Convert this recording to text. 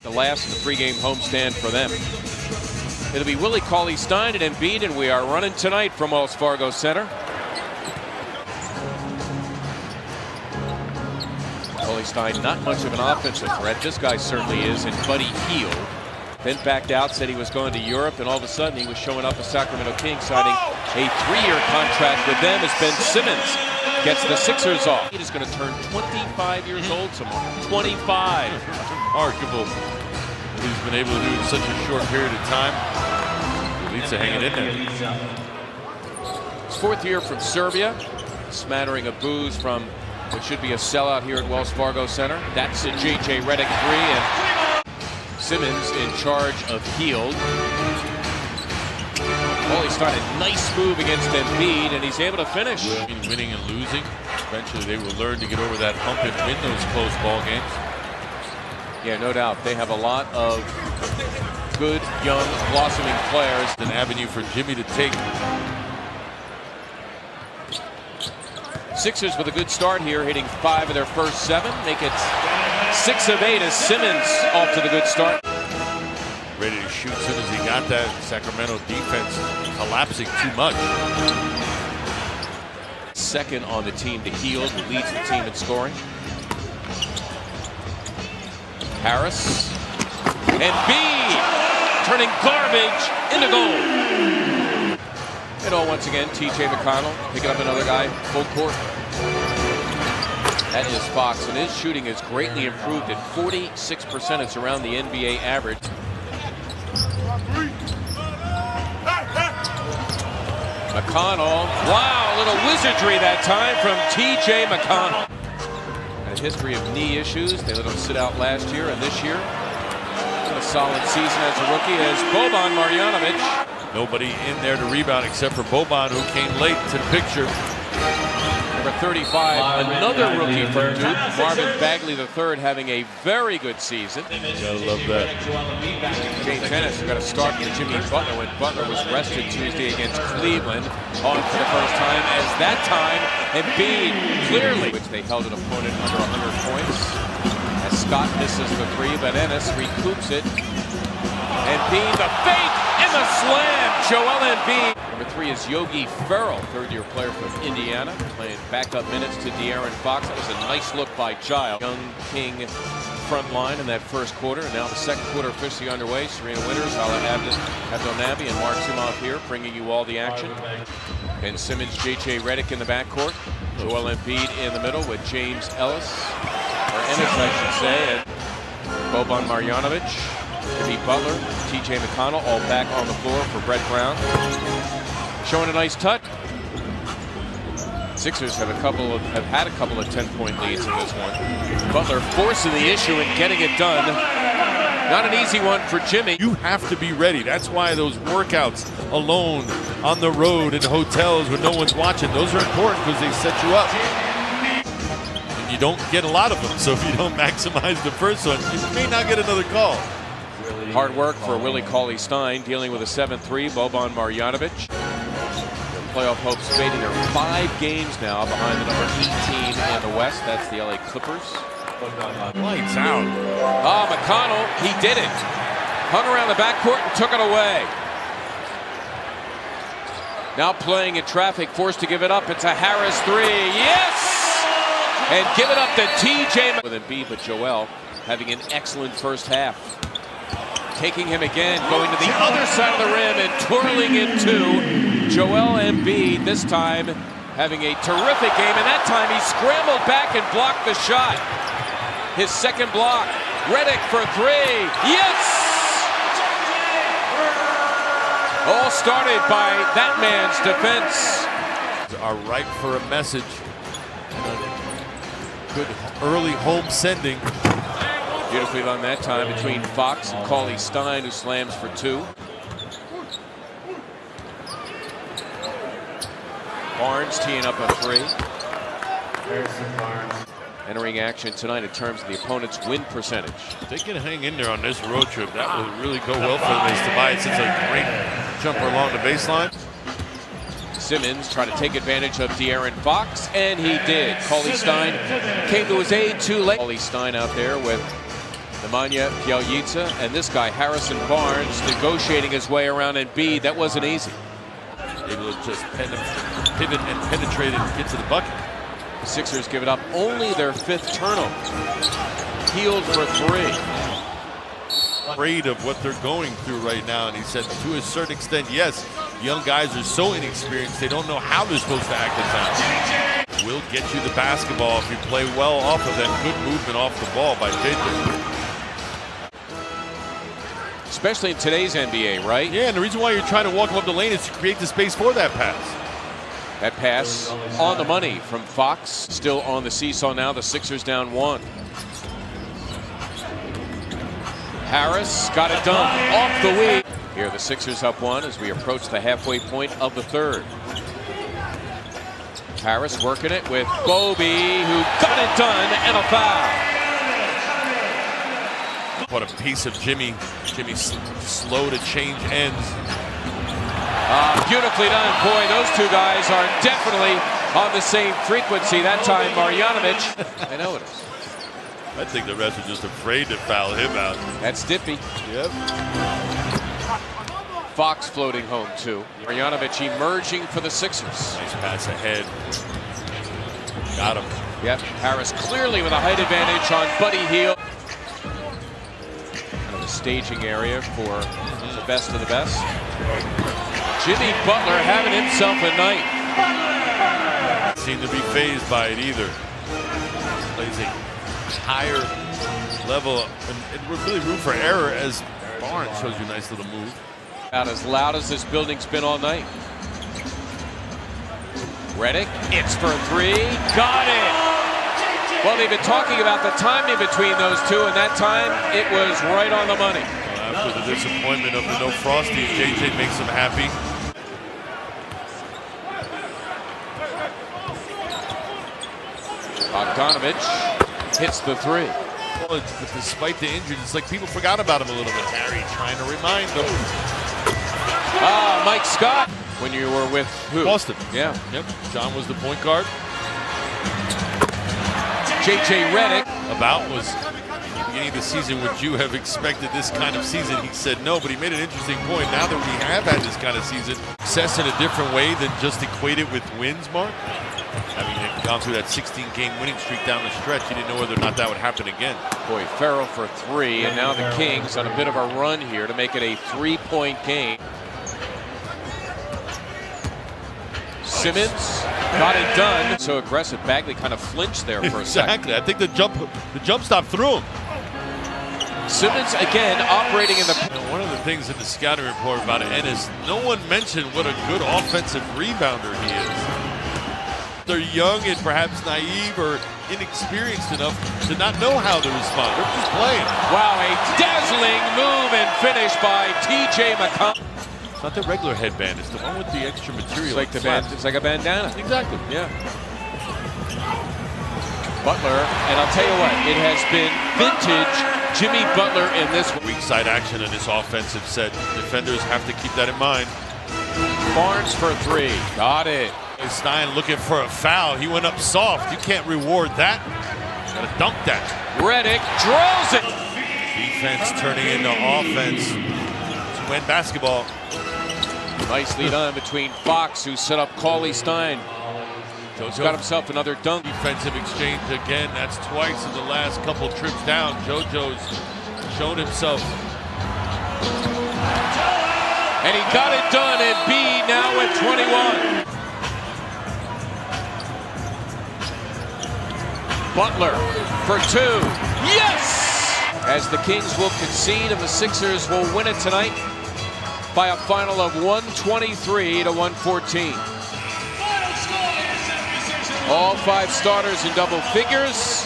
The last of the pregame homestand for them. It'll be Willie Cauley-Stein and Embiid, and we are running tonight from Wells Fargo Center. Cauley-Stein, not much of an offensive threat. This guy certainly is, and Buddy Hield. Then backed out, said he was going to Europe, and all of a sudden he was showing up with Sacramento Kings, signing a 3-year contract with them as Ben Simmons gets the Sixers off. He is going to turn 25 years old tomorrow. 25. Remarkable. He's been able to do it in such a short period of time. At least hanging in there. His 4th year from Serbia. Smattering of booze from what should be a sellout here at Wells Fargo Center. That's a J.J. Redick 3, and Simmons in charge of Hield. Cauley-Stein, a nice move against Embiid, and he's able to finish. Winning and losing. Eventually they will learn to get over that hump and win those close ball games. Yeah, no doubt. They have a lot of good, young, blossoming players. An avenue for Jimmy to take. Sixers with a good start here, hitting 5 of their first 7. Make it 6 of 8 as Simmons off to the good start. Ready to shoot as soon as he got that. Sacramento defense collapsing too much. Second on the team to Hield, who leads the team in scoring. Harris. Embiid turning garbage into goal. And all once again, T.J. McConnell picking up another guy full court. That is Fox, and his shooting has greatly improved at 46%. It's around the NBA average. McConnell, wow, a little wizardry that time from T.J. McConnell. A history of knee issues. They let him sit out last year, and this year, a solid season as a rookie as Boban Marjanovic. Nobody in there to rebound except for Boban, who came late to the picture. Number 35, another rookie from Duke, Marvin Bagley III, having a very good season. You gotta love that. James Ennis got a start for Jimmy Butler when Butler was rested Tuesday against Cleveland. On for the first time, as that time Embiid clearly, which they held an opponent under 100 points. As Scott misses the 3, but Ennis recoups it. Embiid, the fake and the slam. Joel Embiid. Number 3 is Yogi Ferrell, 3rd-year player from Indiana, playing backup minutes to De'Aaron Fox. That was a nice look by Giles. Young King front line in that first quarter, and now the second quarter officially underway. Serena Winters, Hala Abdelnaby, and Mark Simoff here, bringing you all the action. Ben Simmons, J.J. Redick in the backcourt. Joel Embiid in the middle with James Ellis, or Ennis, I should say, and Boban Marjanovic. Jimmy Butler, T.J. McConnell, all back on the floor for Brett Brown. Showing a nice touch. Sixers have had a couple of 10-point leads in this one. Butler forcing the issue and getting it done. Not an easy one for Jimmy. You have to be ready. That's why those workouts alone on the road in hotels when no one's watching, those are important because they set you up. And you don't get a lot of them. So if you don't maximize the first one, you may not get another call. Hard work for Willie Cauley-Stein, dealing with a 7-3, Boban Marjanovic. Their playoff hopes fading. They're 5 games now behind the number 18 in the West. That's the LA Clippers. Lights out. Ah, McConnell, he did it. Hung around the backcourt and took it away. Now playing in traffic, forced to give it up. It's a Harris 3. Yes! And give it up to T.J. with Embiid, but Joel having an excellent first half. Taking him again, going to the other side of the rim and twirling it to Joel Embiid, this time having a terrific game, and that time he scrambled back and blocked the shot. His second block. Redick for 3. Yes! All started by that man's defense. Are ripe for a message. Good early home sending. Beautifully done that time between Fox and Cauley-Stein, who slams for 2. Barnes teeing up a 3. Entering action tonight in terms of the opponent's win percentage. They can hang in there on this road trip. That would really go well for them. Tobias is a great jumper along the baseline. Simmons trying to take advantage of De'Aaron Fox, and he did. Cauley-Stein came to his aid too late. Cauley-Stein out there with Nemanja Bjelica and this guy, Harrison Barnes, negotiating his way around Embiid. That wasn't easy. Able to just pivot and penetrate and get to the bucket. The Sixers give it up, only their 5th turnover. Healed for 3. Afraid of what they're going through right now, and he said to a certain extent, yes, young guys are so inexperienced, they don't know how they're supposed to act at times. Will get you the basketball if you play well off of them. Good movement off the ball by JJ. Especially in today's NBA, right? Yeah, and the reason why you're trying to walk up the lane is to create the space for that pass. That pass on the money from Fox. Still on the seesaw now. The Sixers down 1. Harris got it done off the wing. Here the Sixers up 1 as we approach the halfway point of the 3rd. Harris working it with Bobby, who got it done, and a foul. What a piece of Jimmy. Jimmy's slow to change ends. Beautifully done. Boy, those two guys are definitely on the same frequency. That time, Marjanovic. I know it is. I think the refs are just afraid to foul him out. That's Dippy. Yep. Fox floating home, too. Marjanovic emerging for the Sixers. Nice pass ahead. Got him. Yep. Harris clearly with a height advantage on Buddy Hield. Kind of a staging area for the best of the best. Jimmy Butler having himself a night. Seemed to be fazed by it either. Plays a higher level and really room for error as Barnes shows you a nice little move. About as loud as this building's been all night. Redick, it's for 3, got it! Well, they've been talking about the timing between those two, and that time it was right on the money. After the disappointment of the no Frosty, JJ makes him happy. Bogdanovich hits the 3. Well, despite the injuries, it's like people forgot about him a little bit. Harry trying to remind them. Mike Scott, when you were with who? Boston. Yeah. Yep. John was the point guard. JJ Redick. About was the beginning of the season, would you have expected this kind of season? He said no, but he made an interesting point. Now that we have had this kind of season, success in a different way than just equate it with wins, Mark. Having gone through that 16-game winning streak down the stretch, you didn't know whether or not that would happen again. Boy, Farrell for 3, and now the Kings on a bit of a run here to make it a 3-point game. Simmons got it done. So aggressive. Bagley kind of flinched there for a second. Exactly. I think the jump stop threw him. Simmons again operating in the. One of the things in the scouting report about Ennis, no one mentioned what a good offensive rebounder he is. They're young and perhaps naive or inexperienced enough to not know how to respond. They're just playing. Wow, a dazzling move and finish by T.J. McConnell. It's not the regular headband. It's the one with the extra material. It's like a bandana. Exactly. Yeah. Butler, and I'll tell you what, it has been vintage Jimmy Butler in this one. Weak side action in this offensive set. Defenders have to keep that in mind. Barnes for 3. Got it. Stein looking for a foul. He went up soft. You can't reward that. Gotta dunk that. Redick drills it. Defense turning into offense to win basketball. Nicely done between Fox, who set up Cauley Stein. He's got himself another dunk. Defensive exchange again. That's twice in the last couple trips down. JoJo's shown himself. And he got it done. Embiid now at 21. Butler for 2. Yes! As the Kings will concede and the Sixers will win it tonight by a final of 123 to 114. All 5 starters in double figures.